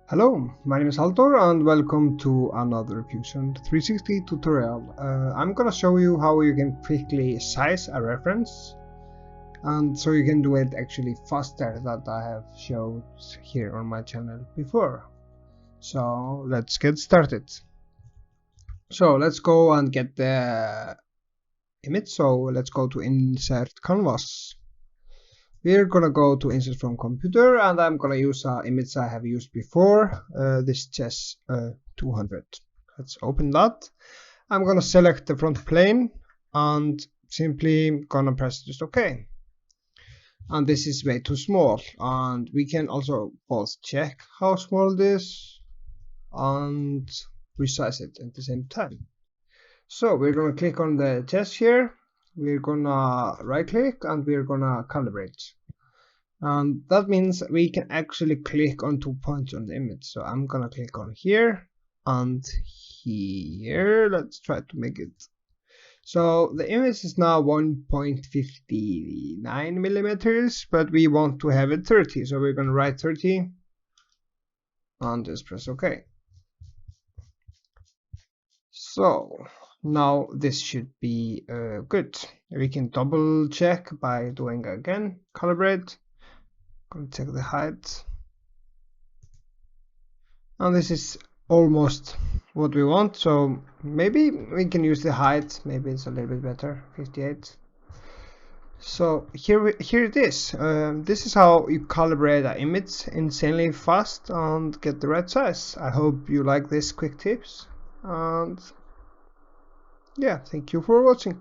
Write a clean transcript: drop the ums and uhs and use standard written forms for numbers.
Hello, my name is Haltor and welcome to another Fusion 360 tutorial. I'm gonna show you how you can quickly size a reference, and so you can do it actually faster than I have showed here on my channel before. So let's get started. So let's go and get the image. So let's go to insert canvas. We're gonna go to insert from computer, and I'm gonna use an image I have used before, this chess 200. Let's open that. I'm gonna select the front plane and simply gonna press just OK. And this is way too small, and we can also both check how small it is and resize it at the same time. So we're gonna click on the chess here. We're gonna right click and we're gonna calibrate. And that means we can actually click on 2 points on the image. So I'm gonna click on here and here. Let's try to make it. So the image is now 1.59 millimeters, but we want to have it 30. So we're gonna write 30 and just press OK. So now this should be good. We can double check by doing again calibrate. Gonna check the height, and this is almost what we want, so maybe we can use the height. Maybe it's a little bit better, 58. So here it is. This is how you calibrate an image insanely fast and get the right size. I hope you like these quick tips, and yeah, thank you for watching.